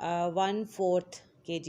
1/4 kg